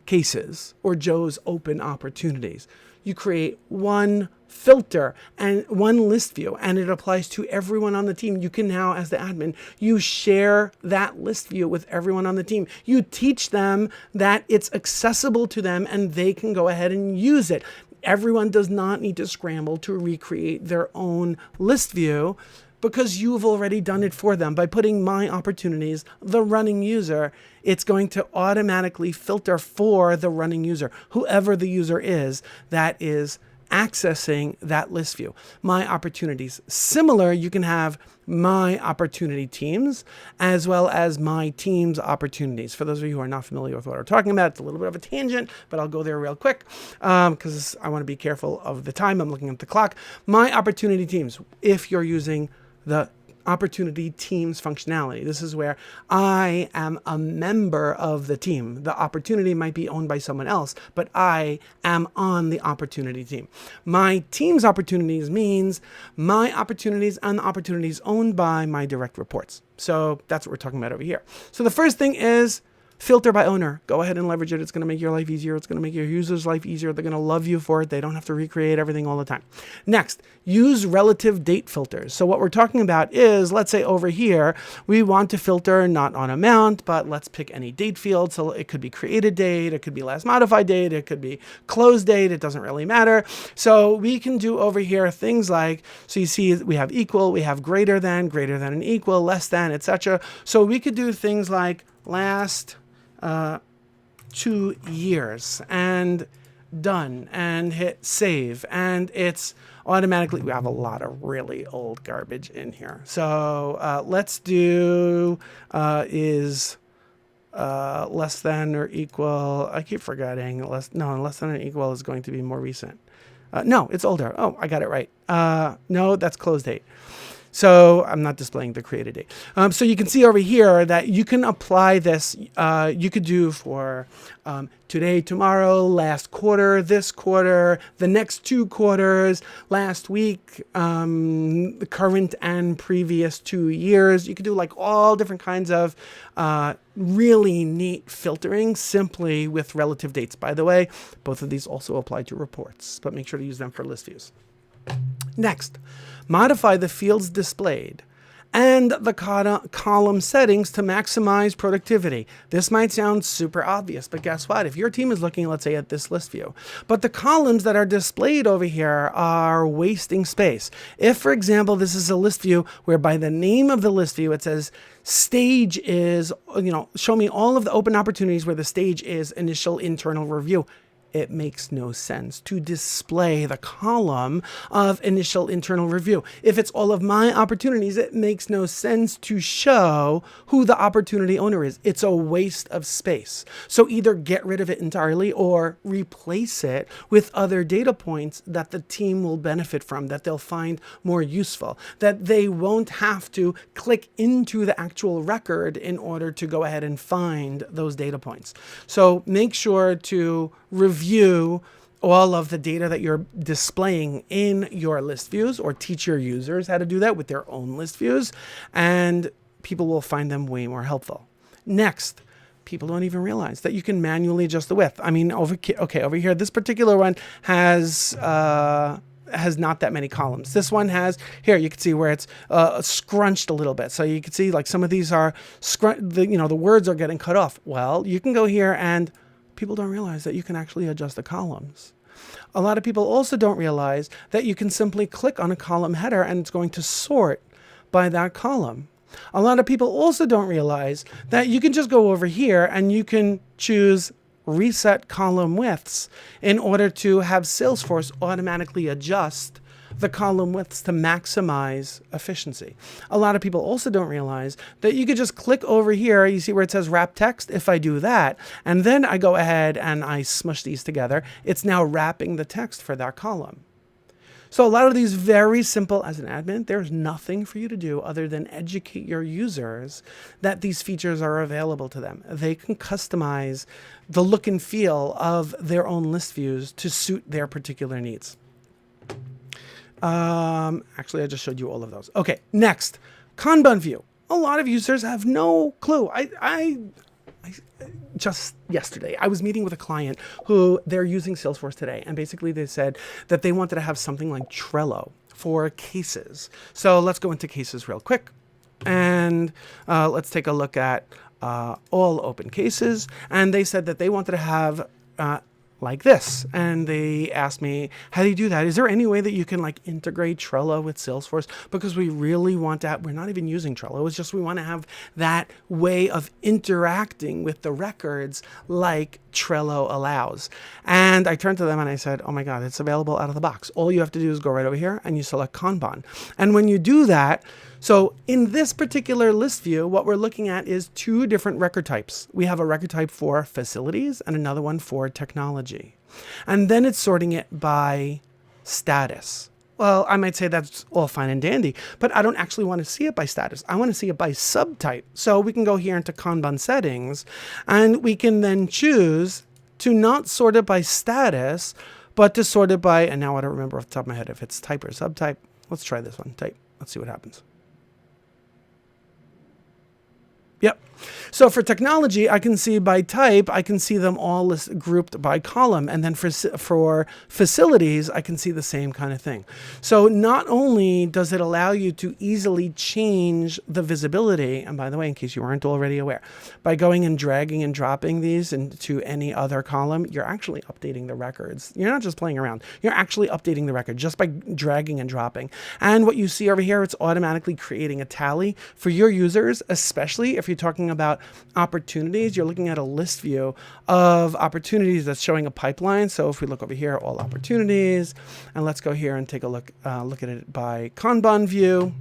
cases or Joe's open opportunities. You create one filter and one list view, and it applies to everyone on the team. You can now, as the admin, you share that list view with everyone on the team. You teach them that it's accessible to them and they can go ahead and use it. Everyone does not need to scramble to recreate their own list view, because you've already done it for them. By putting my opportunities, the running user, it's going to automatically filter for the running user, whoever the user is that is accessing that list view. My opportunities. Similar, you can have my opportunity teams as well as my team's opportunities. For those of you who are not familiar with what we're talking about, it's a little bit of a tangent, but I'll go there real quick because I want to be careful of the time. I'm looking at the clock. My opportunity teams, if you're using the opportunity teams functionality. This is where I am a member of the team. The opportunity might be owned by someone else, but I am on the opportunity team. My team's opportunities means my opportunities and the opportunities owned by my direct reports. So that's what we're talking about over here. So the first thing is filter by owner. Go ahead and leverage it. It's going to make your life easier. It's going to make your users' life easier. They're going to love you for it. They don't have to recreate everything all the time. Next, use relative date filters. So what we're talking about is, let's say over here, we want to filter not on amount, but let's pick any date field. So it could be created date, it could be last modified date, it could be close date. It doesn't really matter. So we can do over here things like, so you see we have equal, we have greater than and equal, less than, etc. So we could do things like last 2 years and done, and hit save, and it's automatically, we have a lot of really old garbage in here. So let's do is less than or equal. I keep forgetting. Less than or equal is going to be more recent. No, it's older. Oh, I got it right. No, that's close date. So I'm not displaying the created date. So you can see over here that you can apply this. You could do for today, tomorrow, last quarter, this quarter, the next 2 quarters, last week, the current and previous 2 years. You could do like all different kinds of really neat filtering simply with relative dates. By the way, both of these also apply to reports, but make sure to use them for list views. Next, modify the fields displayed and the column settings to maximize productivity. This might sound super obvious, but guess what? If your team is looking, let's say, at this list view, but the columns that are displayed over here are wasting space. If, for example, this is a list view where by the name of the list view, it says stage is, show me all of the open opportunities where the stage is initial internal review. It makes no sense to display the column of initial internal review. If it's all of my opportunities, it makes no sense to show who the opportunity owner is. It's a waste of space. So either get rid of it entirely or replace it with other data points that the team will benefit from, that they'll find more useful, that they won't have to click into the actual record in order to go ahead and find those data points. So make sure to review all of the data that you're displaying in your list views, or teach your users how to do that with their own list views, and people will find them way more helpful. Next, people don't even realize that you can manually adjust the width. I mean, over here, this particular one has not that many columns. This one has, here you can see where it's scrunched a little bit. So you can see like some of these are, the words are getting cut off. Well, you can go here, and people don't realize that you can actually adjust the columns. A lot of people also don't realize that you can simply click on a column header and it's going to sort by that column. A lot of people also don't realize that you can just go over here and you can choose reset column widths in order to have Salesforce automatically adjust the column widths to maximize efficiency. A lot of people also don't realize that you could just click over here. You see where it says wrap text? If I do that, and then I go ahead and I smush these together, it's now wrapping the text for that column. So a lot of these very simple, as an admin, there's nothing for you to do other than educate your users that these features are available to them. They can customize the look and feel of their own list views to suit their particular needs. Actually, I just showed you all of those. Okay, next, Kanban view. A lot of users have no clue. I just yesterday, I was meeting with a client who they're using Salesforce today. And basically they said that they wanted to have something like Trello for cases. So let's go into cases real quick. And let's take a look at all open cases. And they said that they wanted to have like this. And they asked me, how do you do that? Is there any way that you can like integrate Trello with Salesforce? Because we really want to, we're not even using Trello. It's just, we want to have that way of interacting with the records like Trello allows. And I turned to them and I said, oh my God, it's available out of the box. All you have to do is go right over here and you select Kanban. And when you do that, so in this particular list view, what we're looking at is 2 different record types. We have a record type for facilities and another one for technology. And then it's sorting it by status. Well, I might say that's all fine and dandy, but I don't actually want to see it by status. I want to see it by subtype. So we can go here into Kanban settings, and we can then choose to not sort it by status, but to sort it by, and now I don't remember off the top of my head if it's type or subtype. Let's try this one, type. Let's see what happens. Yep. So for technology, I can see by type, I can see them all grouped by column. And then for facilities, I can see the same kind of thing. So not only does it allow you to easily change the visibility, and by the way, in case you weren't already aware, by going and dragging and dropping these into any other column, you're actually updating the records. You're not just playing around. You're actually updating the record just by dragging and dropping. And what you see over here, it's automatically creating a tally for your users, especially if you're talking about opportunities. You're looking at a list view of opportunities that's showing a pipeline. So if we look over here, all opportunities, and let's go here and take a look at it by Kanban view.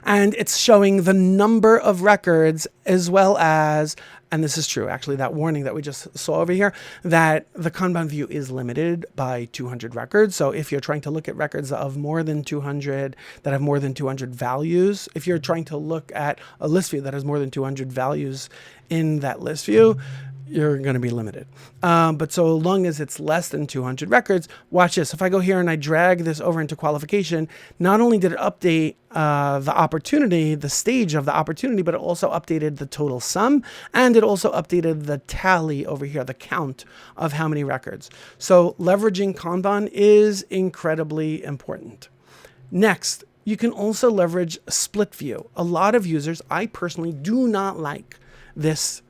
And it's showing the number of records as well as and this is true, actually, that warning that we just saw over here, that the Kanban view is limited by 200 records. So if you're trying to look at records of more than 200, that have more than 200 values, if you're trying to look at a list view that has more than 200 values in that list view, you're going to be limited. But so long as it's less than 200 records, watch this. If I go here and I drag this over into qualification, not only did it update the opportunity, the stage of the opportunity, but it also updated the total sum, and it also updated the tally over here, the count of how many records. So leveraging Kanban is incredibly important. Next, you can also leverage split view. A lot of users, I personally do not like this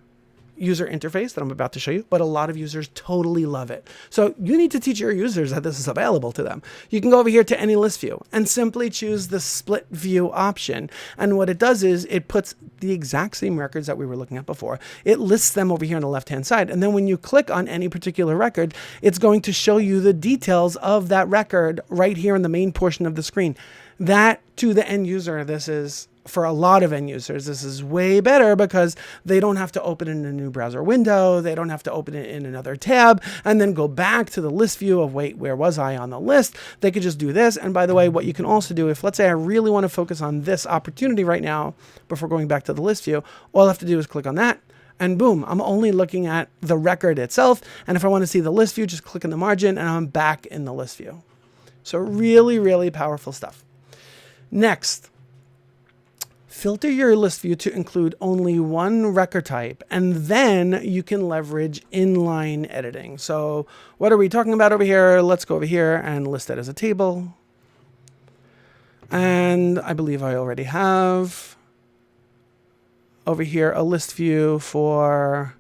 user interface that I'm about to show you, but a lot of users totally love it. So you need to teach your users that this is available to them. You can go over here to any list view and simply choose the split view option. And what it does is it puts the exact same records that we were looking at before. It lists them over here on the left-hand side. And then when you click on any particular record, it's going to show you the details of that record right here in the main portion of the screen. That, to the end user, this is, for a lot of end users, this is way better because they don't have to open it in a new browser window. They don't have to open it in another tab and then go back to the list view of, wait, where was I on the list? They could just do this. And by the way, what you can also do, if let's say I really want to focus on this opportunity right now before going back to the list view, all I have to do is click on that. And boom, I'm only looking at the record itself. And if I want to see the list view, just click in the margin and I'm back in the list view. So really, really powerful stuff. Next, filter your list view to include only one record type, and then you can leverage inline editing. So what are we talking about over here? Let's go over here and list it as a table. And I believe I already have over here a list view for,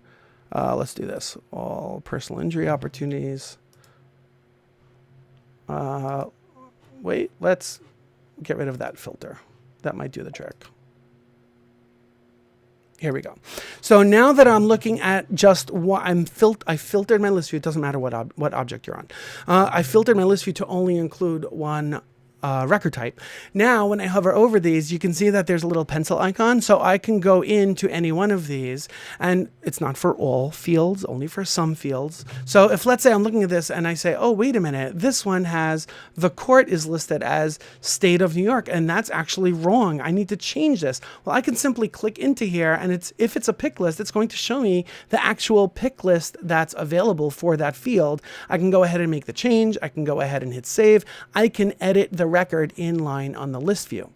let's do this, all personal injury opportunities. Wait, let's get rid of that filter. That might do the trick. Here we go. So now that I'm looking at just what I filtered my list view. It doesn't matter what object you're on. I filtered my list view to only include one record type. Now, when I hover over these, you can see that there's a little pencil icon. So I can go into any one of these, and it's not for all fields, only for some fields. So if, let's say I'm looking at this and I say, oh, wait a minute, this one has the court is listed as State of New York, and that's actually wrong. I need to change this. Well, I can simply click into here, and if it's a pick list, it's going to show me the actual pick list that's available for that field. I can go ahead and make the change. I can go ahead and hit save. I can edit the record inline on the list view.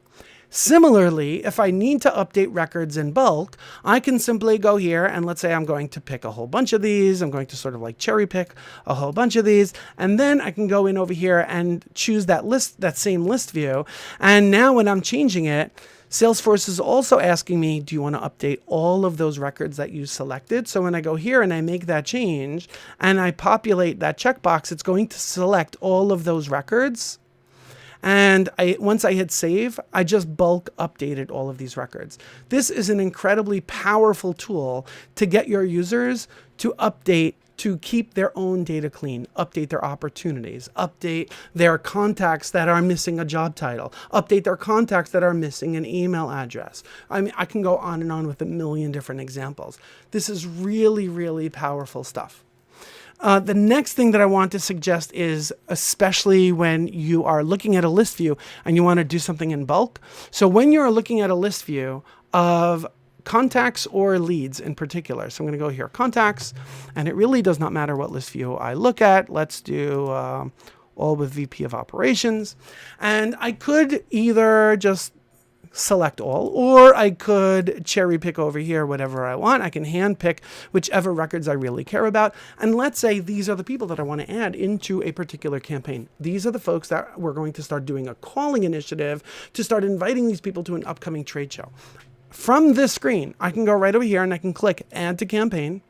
Similarly, if I need to update records in bulk, I can simply go here and let's say I'm going to pick a whole bunch of these. I'm going to sort of like cherry pick a whole bunch of these. And then I can go in over here and choose that list, that same list view. And now when I'm changing it, Salesforce is also asking me, do you want to update all of those records that you selected? So when I go here and I make that change and I populate that checkbox, it's going to select all of those records. And once I hit save, I just bulk updated all of these records. This is an incredibly powerful tool to get your users to update, to keep their own data clean, update their opportunities, update their contacts that are missing a job title, update their contacts that are missing an email address. I mean, I can go on and on with a million different examples. This is really, really powerful stuff. The next thing that I want to suggest is, especially when you are looking at a list view and you want to do something in bulk. So when you're looking at a list view of contacts or leads in particular. So I'm going to go here, contacts, and it really does not matter what list view I look at. Let's do all with VP of operations. And I could either just select all, or I could cherry pick over here whatever I want. I can hand pick whichever records I really care about. And let's say these are the people that I want to add into a particular campaign. These are the folks that we're going to start doing a calling initiative to start inviting these people to an upcoming trade show. From this screen, I can go right over here and I can click add to campaign.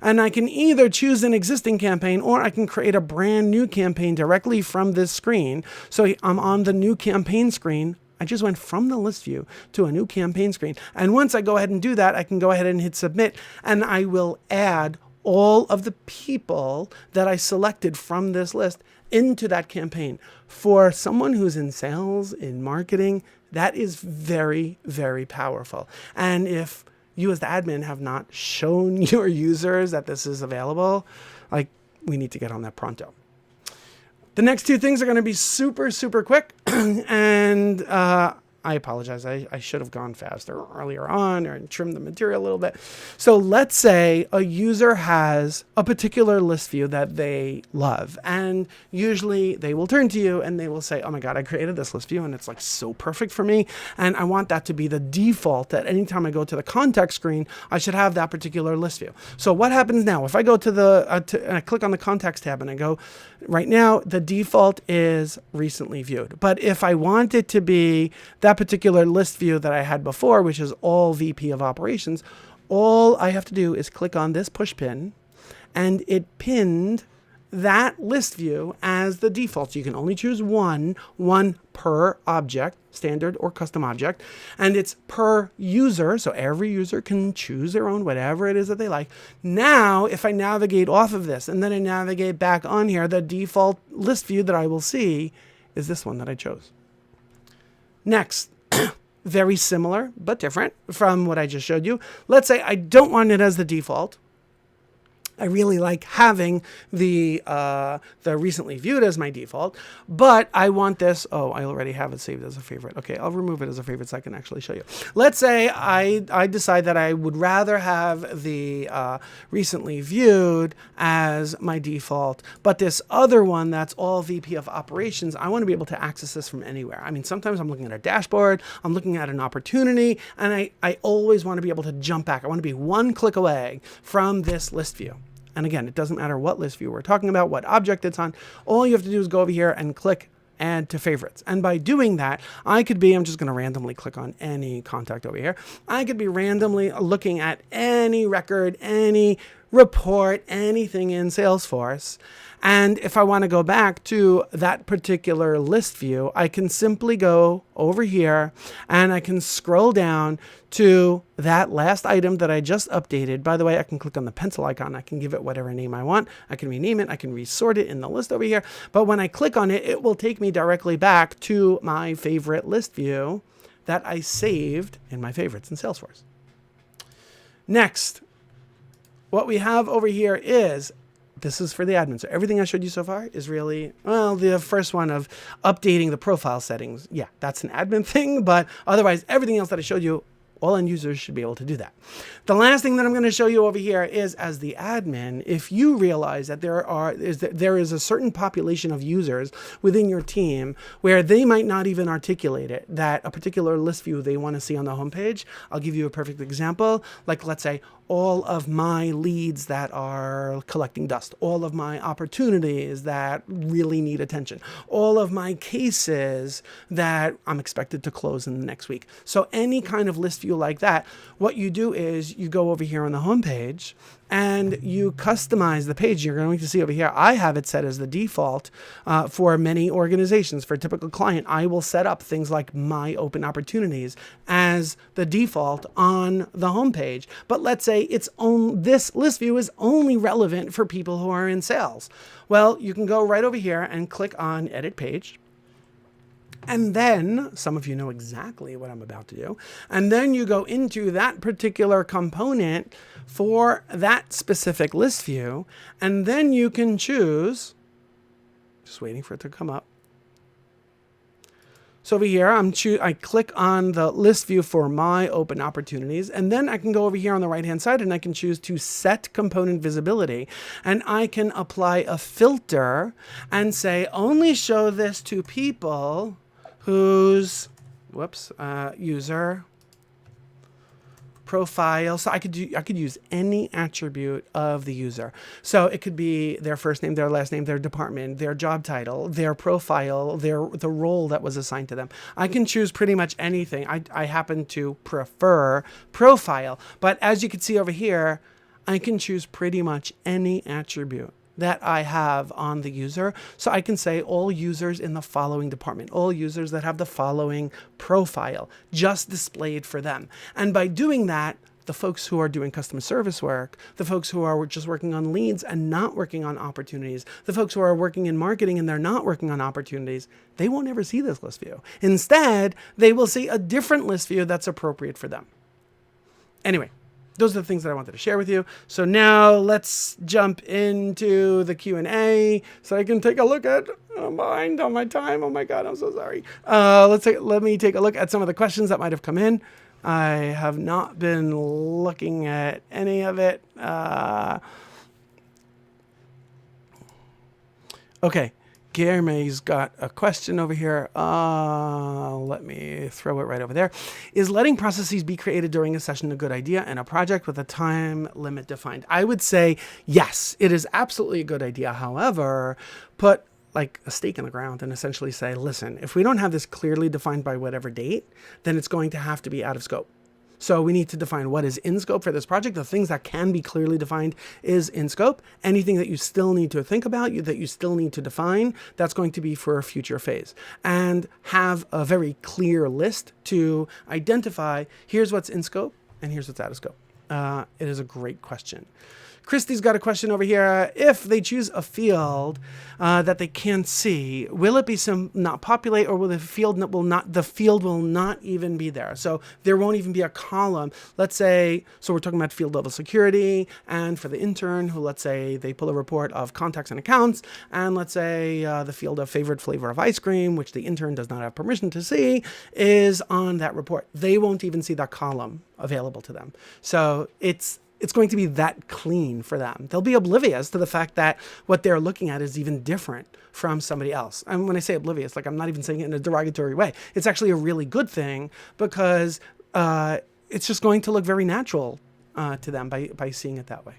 And I can either choose an existing campaign or I can create a brand new campaign directly from this screen. So I'm on the new campaign screen. I just went from the list view to a new campaign screen. And once I go ahead and do that, I can go ahead and hit submit, and I will add all of the people that I selected from this list into that campaign. For someone who's in sales, in marketing, that is very, very powerful. And if you as the admin have not shown your users that this is available, like, we need to get on that pronto. The next two things are going to be super, super quick. And I apologize. I should have gone faster earlier on or trimmed the material a little bit. So let's say a user has a particular list view that they love. And usually they will turn to you and they will say, oh my God, I created this list view and it's like so perfect for me. And I want that to be the default, that anytime I go to the contact screen, I should have that particular list view. So what happens now? If I go to and I click on the contacts tab and I go, right now, the default is recently viewed. But if I want it to be that particular list view that I had before, which is all VP of operations, all I have to do is click on this push pin and it pinned that list view as the default. So you can only choose one per object, standard or custom object, and it's per user. So every user can choose their own, whatever it is that they like. Now, if I navigate off of this and then I navigate back on here, the default list view that I will see is this one that I chose. Next, very similar, but different from what I just showed you. Let's say I don't want it as the default. I really like having the recently viewed as my default, but I want this. Oh, I already have it saved as a favorite. Okay, I'll remove it as a favorite so I can actually show you. Let's say I decide that I would rather have the recently viewed as my default, but this other one that's all VP of operations, I want to be able to access this from anywhere. I mean, sometimes I'm looking at a dashboard, I'm looking at an opportunity, and I always want to be able to jump back. I want to be one click away from this list view. And again, it doesn't matter what list view we're talking about, what object it's on. All you have to do is go over here and click add to favorites. And by doing that, I'm just going to randomly click on any contact over here. I could be randomly looking at any record, any report, anything in Salesforce. And if I want to go back to that particular list view, I can simply go over here and I can scroll down to that last item that I just updated. By the way, I can click on the pencil icon. I can give it whatever name I want. I can rename it. I can resort it in the list over here. But when I click on it, it will take me directly back to my favorite list view that I saved in my favorites in Salesforce. Next, what we have over here is, this is for the admin. So everything I showed you so far is really, well, the first one of updating the profile settings. Yeah, that's an admin thing, but otherwise everything else that I showed you, all end users should be able to do that. The last thing that I'm going to show you over here is, as the admin, if you realize that there is a certain population of users within your team where they might not even articulate it, that a particular list view they want to see on the homepage. I'll give you a perfect example. Like, let's say all of my leads that are collecting dust, all of my opportunities that really need attention, all of my cases that I'm expected to close in the next week. So any kind of list view like that, what you do is you go over here on the home page and you customize the page. You're going to see over here, I have it set as the default for many organizations. For a typical client, I will set up things like my open opportunities as the default on the home page. But let's say this list view is only relevant for people who are in sales. Well, you can go right over here and click on Edit Page. And then, some of you know exactly what I'm about to do, and then you go into that particular component for that specific list view, and then you can choose, just waiting for it to come up. So over here, I click on the list view for my open opportunities, and then I can go over here on the right-hand side and I can choose to set component visibility, and I can apply a filter and say, only show this to people whose user profile. So I could use any attribute of the user. So it could be their first name, their last name, their department, their job title, their profile, the role that was assigned to them. I can choose pretty much anything. I happen to prefer profile, but as you can see over here, I can choose pretty much any attribute that I have on the user. So I can say all users in the following department, all users that have the following profile, just displayed for them. And by doing that, the folks who are doing customer service work, the folks who are just working on leads and not working on opportunities, the folks who are working in marketing and they're not working on opportunities, they won't ever see this list view. Instead, they will see a different list view that's appropriate for them. Anyway, those are the things that I wanted to share with you. So now let's jump into the Q&A so I can take a look at, I'm behind on my time. Oh my God, I'm so sorry. Let me take a look at some of the questions that might have come in. I have not been looking at any of it. Okay. Guillermo's got a question over here. Let me throw it right over there. Is letting processes be created during a session a good idea in a project with a time limit defined? I would say yes, it is absolutely a good idea. However, put like a stake in the ground and essentially say, listen, if we don't have this clearly defined by whatever date, then it's going to have to be out of scope. So we need to define what is in scope for this project. The things that can be clearly defined is in scope. Anything that you still need to think about, that you still need to define, that's going to be for a future phase. And have a very clear list to identify, here's what's in scope and here's what's out of scope. It is a great question. Christy's got a question over here. If they choose a field that they can't see, will it be not populate, or will the field will not even be there? So there won't even be a column. Let's say, so we're talking about field level security, and for the intern who, let's say they pull a report of contacts and accounts, and let's say the field of favorite flavor of ice cream, which the intern does not have permission to see, is on that report. They won't even see that column available to them. So it's going to be that clean for them. They'll be oblivious to the fact that what they're looking at is even different from somebody else. And when I say oblivious, like I'm not even saying it in a derogatory way. It's actually a really good thing because it's just going to look very natural to them by seeing it that way.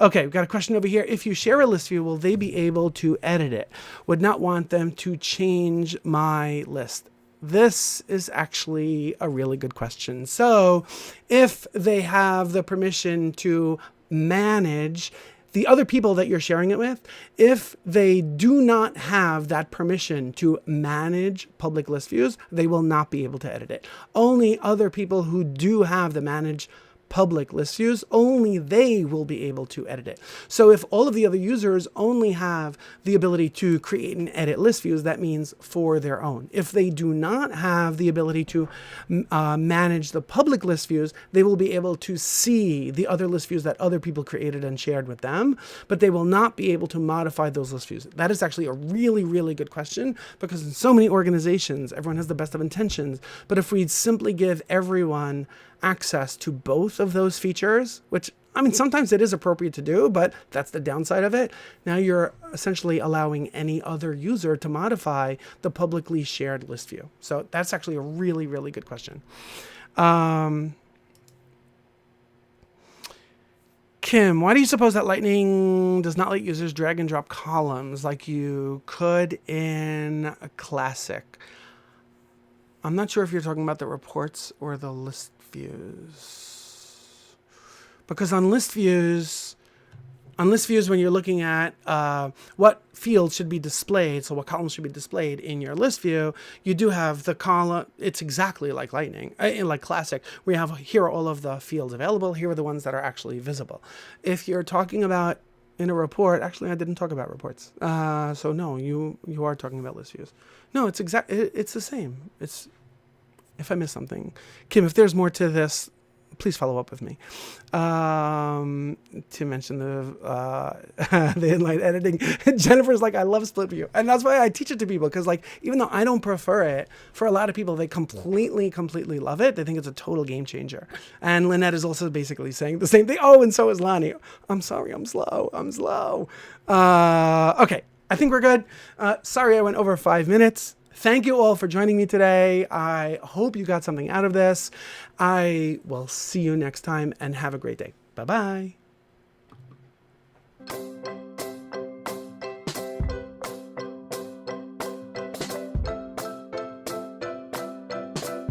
Okay, we've got a question over here. If you share a list view, will they be able to edit it? Would not want them to change my list. This is actually a really good question. So if they have the permission to manage the other people that you're sharing it with, if they do not have that permission to manage public list views, they will not be able to edit it. Only other people who do have the manage public list views, only they will be able to edit it. So if all of the other users only have the ability to create and edit list views, that means for their own. If they do not have the ability to manage the public list views, they will be able to see the other list views that other people created and shared with them, but they will not be able to modify those list views. That is actually a really, really good question, because in so many organizations, everyone has the best of intentions, but if we simply give everyone access to both of those features, which, I mean, sometimes it is appropriate to do, but that's the downside of it. Now you're essentially allowing any other user to modify the publicly shared list view. So that's actually a really, really good question. Kim, why do you suppose that Lightning does not let users drag and drop columns like you could in a Classic? I'm not sure if you're talking about the reports or the list views. Because on list views, when you're looking at what fields should be displayed, so what columns should be displayed in your list view, you do have the column. It's exactly like Lightning, like Classic. We have here are all of the fields available. Here are the ones that are actually visible. If you're talking about in a report, actually, I didn't talk about reports. So no, you are talking about list views. No, it's it's the same. It's, if I missed something, Kim, if there's more to this, please follow up with me. To mention the inline editing, Jennifer's like, I love split view, and that's why I teach it to people, because like, even though I don't prefer it, for a lot of people, they completely love it. They think it's a total game changer. And Lynette is also basically saying the same thing. Oh, and so is Lonnie. I'm sorry, I'm slow. Okay, I think we're good. Sorry I went over 5 minutes. Thank you all for joining me today. I hope you got something out of this. I will see you next time, and have a great day. Bye-bye.